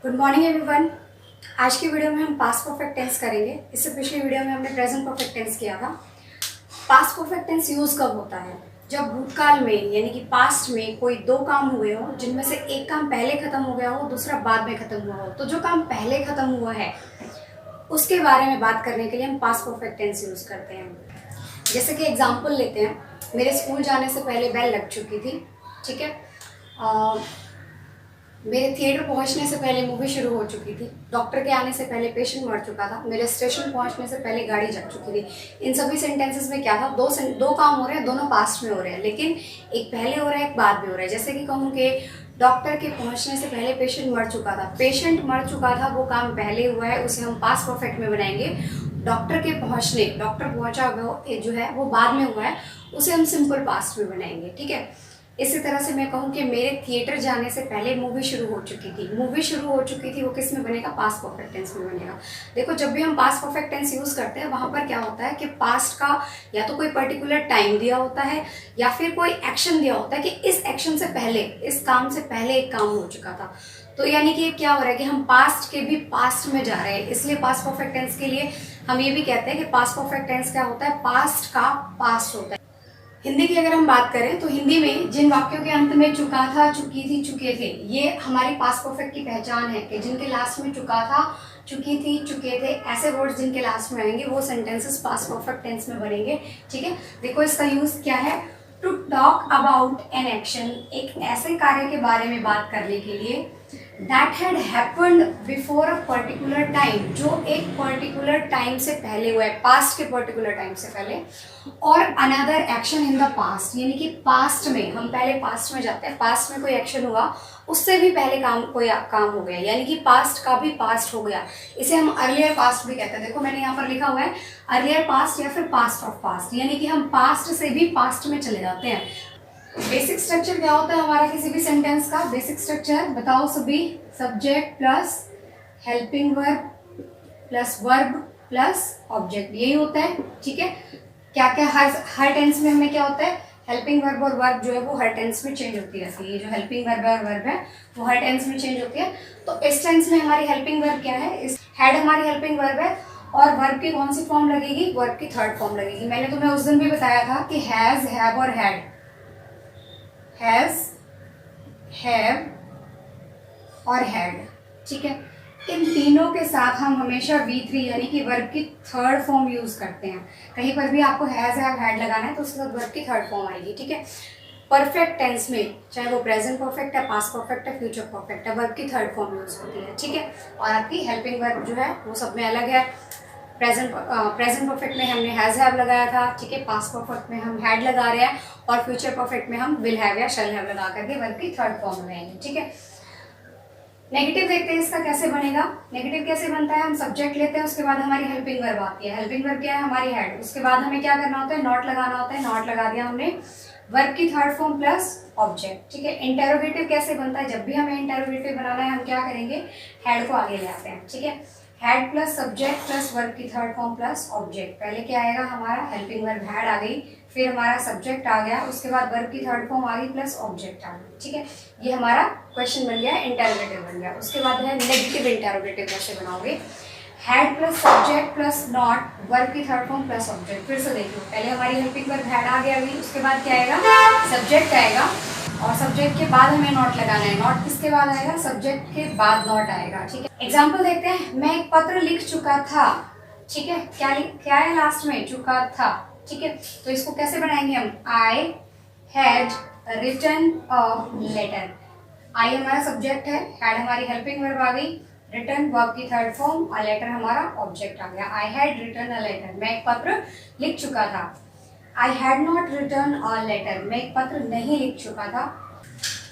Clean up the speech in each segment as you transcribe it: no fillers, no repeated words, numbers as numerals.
Good morning everyone. आज की video में हम पास्ट परफेक्ट टेंस करेंगे। इससे पिछली वीडियो में हमने प्रेजेंट परफेक्ट टेंस किया था। पास्ट परफेक्ट टेंस यूज कब होता है? जब भूतकाल में यानी कि पास्ट में कोई दो काम हुए हो जिनमें से एक काम पहले खत्म हो गया हो, दूसरा बाद में खत्म हुआ हो। तो जो काम पहले खत्म हुआ है उसके बारे में बात करने के लिए हम पास्ट परफेक्ट टेंस यूज करते हैं। जैसे कि एग्जाम्पल लेते हैं, मेरे स्कूल जाने से पहले बेल लग चुकी थी, ठीक है। मेरे थिएटर पहुंचने से पहले मूवी शुरू हो चुकी थी। डॉक्टर के आने से पहले पेशेंट मर चुका था। मेरे स्टेशन पहुंचने से पहले गाड़ी जग चुकी थी। इन सभी सेंटेंसेस में क्या था? दो काम हो रहे हैं, दोनों पास्ट में हो रहे हैं, लेकिन एक पहले हो रहा है, एक बाद में हो रहा है। जैसे कि कहूँ कि डॉक्टर के पहुंचने से पहले पेशेंट मर चुका था। पेशेंट मर चुका था, वो काम पहले हुआ है, उसे हम पास्ट परफेक्ट में बनाएंगे। डॉक्टर के पहुंचने, डॉक्टर पहुंचा वो जो है वो बाद में हुआ है, उसे हम सिंपल पास्ट में बनाएंगे, ठीक है। इसी तरह से मैं कहूँ कि मेरे थिएटर जाने से पहले मूवी शुरू हो चुकी थी। मूवी शुरू हो चुकी थी, वो किस में बनेगा? पास्ट परफेक्ट टेंस में बनेगा। देखो, जब भी हम पास्ट परफेक्ट टेंस यूज करते हैं वहां पर क्या होता है कि पास्ट का या तो कोई पर्टिकुलर टाइम दिया होता है या फिर कोई एक्शन दिया होता है कि इस एक्शन से पहले, इस काम से पहले एक काम हो चुका था। तो यानी कि क्या हो रहा है कि हम पास्ट के भी पास्ट में जा रहे हैं। इसलिए पास्ट परफेक्ट टेंस के लिए हम ये भी कहते हैं कि पास्ट परफेक्ट टेंस क्या होता है? पास्ट का पास्ट होता है। हिंदी की अगर हम बात करें तो हिंदी में जिन वाक्यों के अंत में चुका था, चुकी थी, चुके थे, ये हमारी पास्ट परफेक्ट की पहचान है कि जिनके लास्ट में चुका था, चुकी थी, चुके थे, ऐसे वर्ड्स जिनके लास्ट में आएंगे वो सेंटेंसेस पास्ट परफेक्ट टेंस में बनेंगे, ठीक है। देखो, इसका यूज क्या है? To talk about an action, एक ऐसे कार्य के बारे में बात करने के लिए that had happened before a particular time, जो एक पर्टिकुलर टाइम से पहले हुआ है, पास्ट के पर्टिकुलर टाइम से पहले। और another action in the past, यानी कि पास्ट में, हम पहले पास्ट में जाते हैं, पास्ट में कोई एक्शन हुआ, उससे भी पहले कोई काम हो गया, यानी कि पास्ट का भी पास्ट हो गया। इसे हम अर्लियर पास्ट भी कहते हैं। देखो, मैंने यहाँ पर लिखा हुआ है अर्लियर पास्ट या फिर पास्ट ऑफ पास्ट, यानी कि हम पास्ट से भी पास्ट में चले जाते हैं। बेसिक स्ट्रक्चर क्या होता है हमारा किसी भी सेंटेंस का? बेसिक स्ट्रक्चर बताओ सभी। Subject plus helping verb plus verb plus object, यही होता है, ठीक है। क्या क्या हर टेंस में हमें क्या होता है? हेल्पिंग वर्ब और वर्ब जो है वो हर टेंस में चेंज होती रहती है। ये जो हेल्पिंग वर्ब है और वर्ब है वो हर टेंस में चेंज होती है। तो इस टेंस में हमारी हेल्पिंग वर्ब क्या है? इस हैड हमारी हेल्पिंग वर्ब है, और वर्ब की कौन सी फॉर्म लगेगी? वर्ब की थर्ड फॉर्म लगेगी। मैंने तुम्हें उस दिन भी बताया था कि हैज, हैव और हैड, हैज, हैव और हैड, ठीक है। इन तीनों के साथ हम हमेशा V3 यानी कि वर्ब की थर्ड फॉर्म यूज करते हैं। कहीं पर भी आपको हैज, हैव, हैड लगाना है तो उसके साथ वर्ब की थर्ड फॉर्म आएगी, ठीक है। परफेक्ट टेंस में चाहे वो प्रेजेंट परफेक्ट है, पास्ट परफेक्ट है, फ्यूचर परफेक्ट है, वर्ब की थर्ड फॉर्म यूज होती है, ठीक है। और आपकी हेल्पिंग वर्ब जो है वो सब में अलग है। प्रेजेंट परफेक्ट में हमने हैज हैव लगाया था, ठीक है। पास्ट परफेक्ट में हम हैड लगा रहे हैं, और फ्यूचर परफेक्ट में हम विल हैव या शैल हैव लगा करके वर्ब की थर्ड फॉर्म लगाएंगे, ठीक है। नेगेटिव देखते हैं इसका कैसे बनेगा। नेगेटिव कैसे बनता है? हम सब्जेक्ट लेते हैं, उसके बाद हमारी हेल्पिंग वर्ब आती है। हेल्पिंग वर्ब क्या है? हमारी हैड। उसके बाद हमें क्या करना होता है? नॉट लगाना होता है। नॉट लगा दिया हमने, वर्ब की थर्ड फॉर्म प्लस ऑब्जेक्ट, ठीक है। इंटेरोगेटिव कैसे बनता है? जब भी हमें इंटेरोगेटिव बनाना है हम क्या करेंगे? हैड को आगे ले आते हैं, ठीक है। Had plus subject plus verb की थर्ड फॉर्म प्लस ऑब्जेक्ट। पहले क्या आएगा? हमारा हेल्पिंग वर्ब हैड आ गई, फिर हमारा सब्जेक्ट आ गया, उसके बाद वर्ब की थर्ड फॉर्म आ गई प्लस ऑब्जेक्ट आ गई, ठीक है। ये हमारा क्वेश्चन बन गया, इंटेरोगेटिव बन गया। उसके बाद है नेगेटिव इंटेरोगेटिव। कैसे बनाओगे? Had plus subject plus not, verb की थर्ड फॉर्म प्लस ऑब्जेक्ट। फिर से देखो, पहले हमारी हेल्पिंग वर्ब हैड आ गया अभी, उसके बाद क्या आएगा? सब्जेक्ट आएगा, और सब्जेक्ट के बाद हमें नॉट लगाना है। नॉट किसके बाद आएगा? सब्जेक्ट के बाद नॉट आएगा, ठीक है। एग्जाम्पल देखते हैं। मैं एक पत्र लिख चुका था, ठीक है। क्या है लास्ट में? चुका था, ठीक है। तो इसको कैसे बनाएंगे हम? I had written a letter. I हमारा सब्जेक्ट है, हैड हमारी हेल्पिंग वर्ब आ गई, रिटन वर्ब की थर्ड फॉर्म, अ लेटर हमारा ऑब्जेक्ट आ गया। I had written a letter, मैं एक पत्र लिख चुका था। I had not written a letter, मैं एक पत्र नहीं लिख चुका था।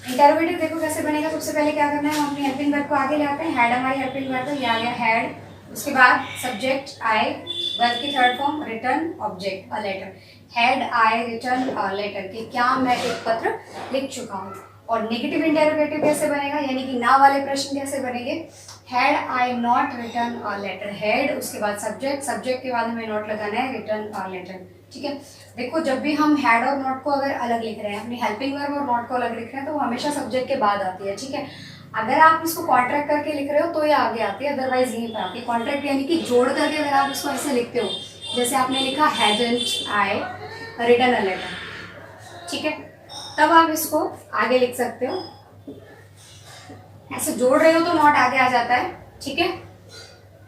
इंटरोगेटिव देखो कैसे बनेगा। सबसे पहले क्या करना है? हम अपनी हेल्पिंग वर्ब को आगे ले आते हैं। हैड हमारी हेल्पिंग वर्ब है, ये आ गया हैड, उसके बाद सब्जेक्ट आई, वर्ब की third form written, object a letter. Had I written a letter, कि क्या मैं एक पत्र लिख चुका हूँ। और नेगेटिव इंटरोगेटिव कैसे बनेगा, यानी कि ना वाले प्रश्न कैसे बनेंगे? Had I not written a letter, had उसके बाद सब्जेक्ट, सब्जेक्ट के बाद हमें नॉट लगाना है, रिटन अ लेटर, ठीक है। देखो, जब भी हम हैड और नॉट को अगर अलग लिख रहे हैं, अपनी हेल्पिंग वर्ब और नॉट को अलग लिख रहे हैं, तो वो हमेशा सब्जेक्ट के बाद आती है, ठीक है। अगर आप इसको कॉन्ट्रैक्ट करके लिख रहे हो तो ये आगे आती है, अदरवाइज यहीं पर आती है। कॉन्ट्रैक्ट यानी कि जोड़ करके अगर आप इसको ऐसे लिखते हो, जैसे आपने लिखा hasn't I written a letter, ठीक है, तब आप इसको आगे लिख सकते हो। ऐसे जोड़ रहे हो तो नॉट आगे आ जाता है, ठीक है।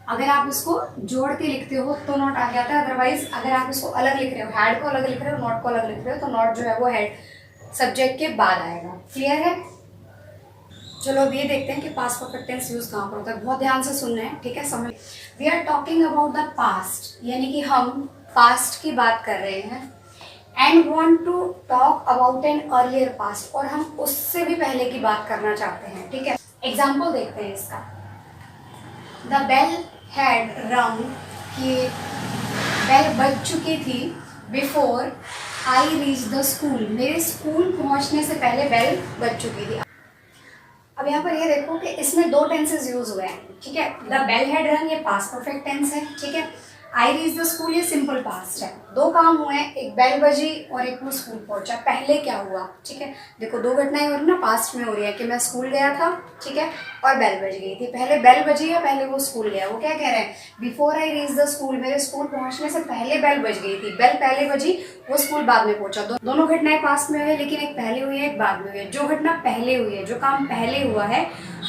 अगर आप इसको जोड़ के लिखते हो तो नॉट आ जाता है, अदरवाइज अगर आप इसको अलग लिख रहे हो, हैड को अलग लिख रहे हो, नॉट को अलग लिख रहे हो, तो नॉट जो है वो हैड सब्जेक्ट के बाद आएगा। क्लियर है? चलो अब ये देखते हैं कि पास्ट परफेक्ट टेंस यूज कहाँ पर होता है। बहुत ध्यान से सुनना है, ठीक है, समझ। We are talking about the past, यानी कि हम पास्ट की बात कर रहे हैं, and want to talk about an earlier past, और हम उससे भी पहले की बात करना चाहते हैं, ठीक है। एग्जाम्पल देखते हैं इसका। द बेल हैड रंग, कि बेल बज चुकी थी, before I reach the school, मेरे स्कूल पहुंचने से पहले बेल बज चुकी थी। अब यहाँ पर ये देखो कि इसमें दो टेंसेस यूज हुए हैं, ठीक है। द बेल हैड रंग ये पास्ट परफेक्ट टेंस है, ठीक है। आई रीच द स्कूल ये सिंपल पास्ट है। दो काम हुए हैं, एक बेल बजी और एक वो स्कूल पहुंचा। पहले क्या हुआ, ठीक है, देखो दो घटनाएं हो रही ना, पास्ट में हो रही है कि मैं स्कूल गया था, ठीक है, और बेल बज गई थी। पहले बेल बजी है, पहले वो स्कूल गया। वो क्या कह रहे हैं, before I reach the school, मेरे स्कूल पहुंचने से पहले बेल बज गई थी। बेल पहले बजी, वो स्कूल बाद में पहुंचा। दोनों घटनाएं पास्ट में हुई है, लेकिन एक पहले हुई है, एक बाद में हुई है। जो घटना पहले हुई है, जो काम पहले हुआ है,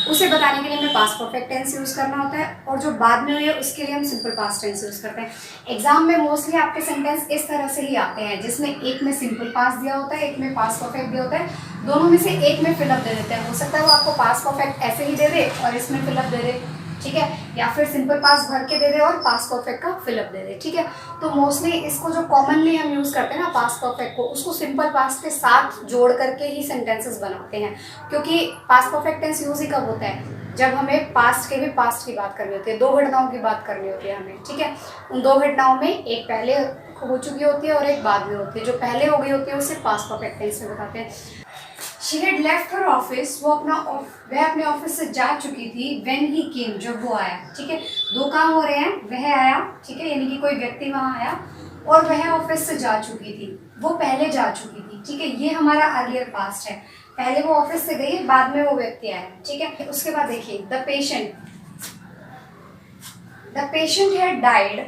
उसे बताने के लिए हमें पास्ट परफेक्ट टेंस यूज करना होता है, और जो बाद में हुई है उसके लिए हम सिंपल पास्ट टेंस यूज करते हैं। एग्जाम में मोस्टली आपके सेंटेंस इस तरह से ही आते हैं, जिसमें एक में सिंपल पास्ट दिया होता है, एक में पास्ट परफेक्ट दिया होता है। दोनों में से एक में फिलअप दे देते हैं। हो सकता है वो आपको पास्ट परफेक्ट ऐसे ही दे दे और इसमें फिलअप दे दे, ठीक है, या फिर सिंपल पास्ट भर के दे दे और पास्ट परफेक्ट का फिलअप दे दे, ठीक है। तो मोस्टली इसको जो कॉमनली हम यूज करते हैं ना पास्ट परफेक्ट को, उसको सिंपल पास्ट के साथ जोड़ करके ही सेंटेंसेस बनाते हैं, क्योंकि पास्ट परफेक्ट टेंस यूज ही कब होता है, जब हमें पास्ट के भी पास्ट की बात करनी होती है, दो घटनाओं की बात करनी होती है हमें, ठीक है। उन दो घटनाओं में एक पहले हो चुकी होती है और एक बाद में होती है। जो पहले हो गई होती है उसे पास्ट परफेक्ट टेंस में बताते हैं। She had left her office, वह अपने ऑफिस से जा चुकी थी। When he came, जब वो आया, ठीक है। दो काम हो रहे हैं, वह आया, ठीक है, यानी कि कोई व्यक्ति वहां आया, और वह ऑफिस से जा चुकी थी, वो पहले जा चुकी थी, ठीक है। ये हमारा अर्लियर पास्ट है, पहले वो ऑफिस से गई, बाद में वो व्यक्ति आया, ठीक है। उसके बाद देखिए द पेशेंट हैड डाइड,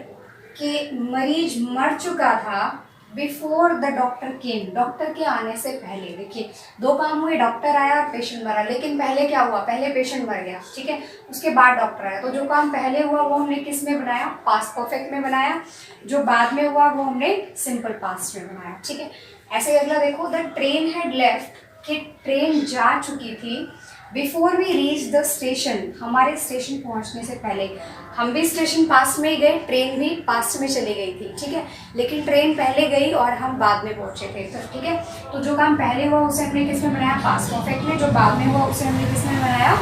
कि मरीज मर चुका था, before the doctor came, doctor के आने से पहले। देखिए दो काम हुए, डॉक्टर आया और पेशेंट मरा, लेकिन पहले क्या हुआ, पहले पेशेंट मर गया, ठीक है, उसके बाद डॉक्टर आया। तो जो काम पहले हुआ वो हमने किस में बनाया, पास्ट परफेक्ट में बनाया। जो बाद में हुआ वो हमने सिंपल पास्ट में बनाया, ठीक है। ऐसे अगला देखो, द ट्रेन हैड लेफ्ट, कि ट्रेन जा चुकी थी, before we reach the station, हमारे स्टेशन पहुंचने से पहले। हम भी स्टेशन पास्ट में ही गए, ट्रेन भी पास्ट में चली गई थी, ठीक है, लेकिन ट्रेन पहले गई और हम बाद में पहुंचे थे, तो ठीक है। तो जो काम पहले हुआ उसे हमने किस में बनाया, पास्ट परफेक्ट में। जो बाद में हुआ उसे हमने किस में बनाया,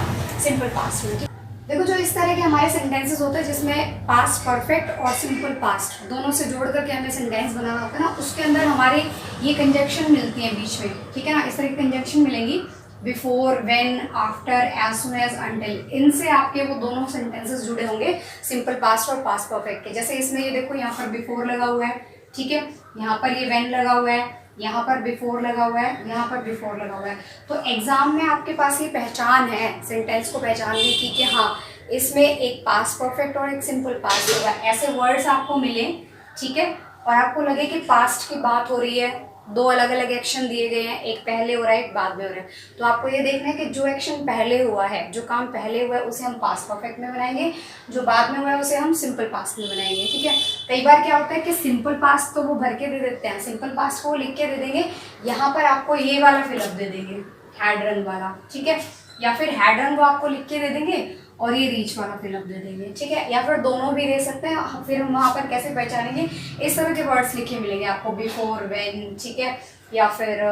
सिंपल पास्ट में। देखो जो इस तरह के हमारे सेंटेंसेस होते हैं, जिसमें पास्ट परफेक्ट और सिंपल पास्ट दोनों से जोड़ करके हमें सेंटेंस बनाना होता है ना, उसके अंदर हमारे ये कंजक्शन मिलती है बीच में, ठीक है ना। इस तरह की कंजक्शन मिलेंगी, before, when, after, as soon as, until. इनसे आपके वो दोनों सेंटेंसेस जुड़े होंगे सिंपल पास्ट और पास्ट परफेक्ट के। जैसे इसमें ये देखो, यहाँ पर बिफोर लगा हुआ है, ठीक है, यहाँ पर ये व्हेन लगा हुआ है, यहाँ पर बिफोर लगा हुआ है, यहाँ पर बिफोर लगा हुआ है। तो एग्जाम में आपके पास ये पहचान है सेंटेंस को पहचानने की कि हाँ इसमें एक पास्ट परफेक्ट और एक सिंपल पास्ट होगा। ऐसे वर्ड्स आपको मिले, ठीक है, और आपको लगे कि पास्ट की बात हो रही है, दो अलग अलग एक्शन दिए गए हैं, एक पहले हो रहा है एक बाद में हो रहा है, तो आपको ये देखना है कि जो एक्शन पहले हुआ है, जो काम पहले हुआ है उसे हम पास्ट परफेक्ट में बनाएंगे, जो बाद में हुआ है उसे हम सिंपल पास्ट में बनाएंगे, ठीक है। कई बार क्या होता है कि सिंपल पास्ट तो वो भर के दे देते हैं, सिंपल पास्ट को वो लिख के दे देंगे, यहाँ पर आपको ये वाला फिलअप दे देंगे, हैड रन वाला, ठीक है, या फिर हैड रन वो आपको लिख के दे देंगे और ये रीच वाला फिलअप दे देंगे, ठीक है, या फिर दोनों भी दे सकते हैं। फिर हम वहाँ पर कैसे पहचानेंगे, इस तरह के वर्ड्स लिखे मिलेंगे आपको, बिफोर, व्हेन, ठीक है, या फिर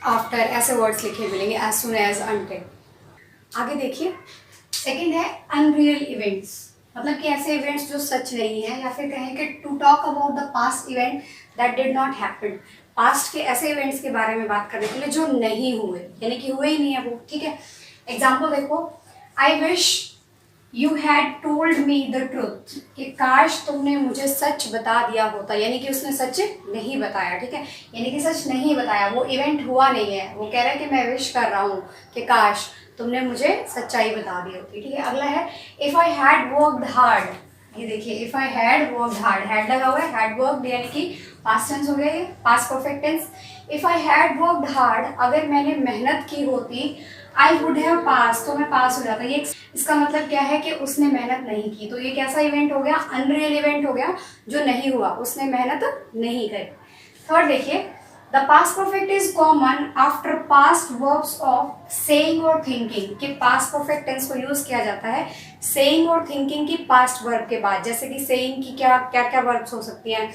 आफ्टर, ऐसे वर्ड्स लिखे मिलेंगे, एज सुन एज, अंटिल। आगे देखिए, सेकंड है अनरियल इवेंट्स, मतलब कि ऐसे इवेंट्स जो सच नहीं है, या फिर कहें कि to talk about the past event that did not happen, past के ऐसे इवेंट्स के बारे में बात करने के लिए जो नहीं हुए, यानी कि हुए ही नहीं है वो, ठीक है। एग्जाम्पल देखो, I wish you had told me the truth, कि काश तुमने मुझे सच बता दिया होता, यानी कि उसने सच नहीं बताया, ठीक है, यानी कि सच नहीं बताया, वो इवेंट हुआ नहीं है। वो कह रहा है कि मैं विश कर रहा हूँ कि काश तुमने मुझे सच्चाई बता दी होती। ठीक है, अगला है if I had worked hard. ये देखिए, if I had worked hard, had लगा हुआ है, हैड वर्कड यानी कि पास्ट टेंस हो गया, ये past perfect tense. If I had worked hard, अगर मैंने मेहनत की होती, आई वुड हैव पास, तो मैं पास हो जाता। ये इसका मतलब क्या है कि उसने मेहनत नहीं की, तो ये कैसा इवेंट हो गया, अनरियल इवेंट हो गया, जो नहीं हुआ, उसने मेहनत नहीं करी। थर्ड देखिए, the past perfect is common after past verbs of saying और थिंकिंग, कि पास्ट परफेक्ट टेंस को यूज किया जाता है सेइंग और थिंकिंग की पास्ट वर्ब के बाद। जैसे कि सेइंग की क्या क्या वर्ब्स हो सकती हैं,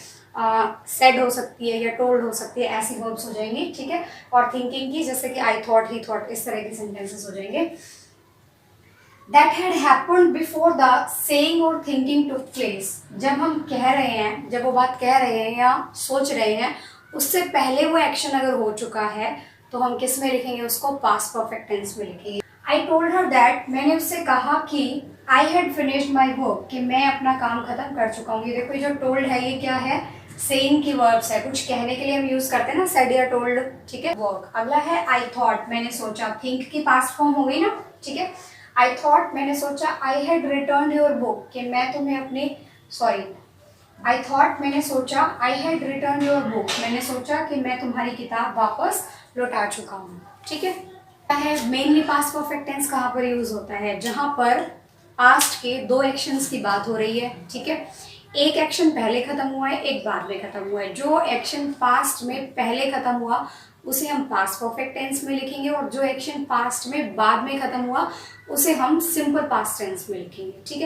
सेड हो सकती है या टोल्ड हो सकती है, ऐसी वर्ब्स हो जाएंगी। ठीक है, और थिंकिंग की जैसे कि आई थॉट, ही थॉट, इस तरह के सेंटेंसेस हो जाएंगे। That had happened before the saying और थिंकिंग टुक प्लेस, जब हम कह रहे हैं, जब वो बात कह रहे हैं या सोच रहे हैं, उससे पहले वो एक्शन अगर हो चुका है तो हम किस में लिखेंगे उसको, पास्ट परफेक्ट टेंस में लिखेंगे। आई टोल्ड हर दैट, मैंने उससे कहा कि I had finished my work, कि मैं अपना काम खत्म कर चुका हूँ। ये देखो, ये जो टोल्ड है ये क्या है, सेइंग की वर्ब्स है, कुछ कहने के लिए हम यूज करते हैं ना, सेड या टोल्ड। ठीक है, वर्क। अगला है आई थॉट, मैंने सोचा, थिंक की पास्ट फॉर्म हो गई ना। ठीक है, आई थॉट, मैंने सोचा, I had return your book, कि मैं तुम्हें अपनी, सॉरी, आई थॉट, मैंने सोचा, I had return your book, मैंने सोचा कि मैं तुम्हारी किताब वापस लौटा चुका हूँ। ठीक है, मेनली पास्ट परफेक्ट टेंस कहाँ पर यूज होता है, जहां पर पास्ट के दो एक्शंस की बात हो रही है। ठीक है, एक एक्शन पहले खत्म हुआ है, एक बाद में खत्म हुआ है। जो एक्शन पास्ट में पहले खत्म हुआ उसे हम पास्ट परफेक्ट टेंस में लिखेंगे, और जो एक्शन पास्ट में बाद में खत्म हुआ उसे हम सिंपल पास्ट टेंस में लिखेंगे। ठीक है।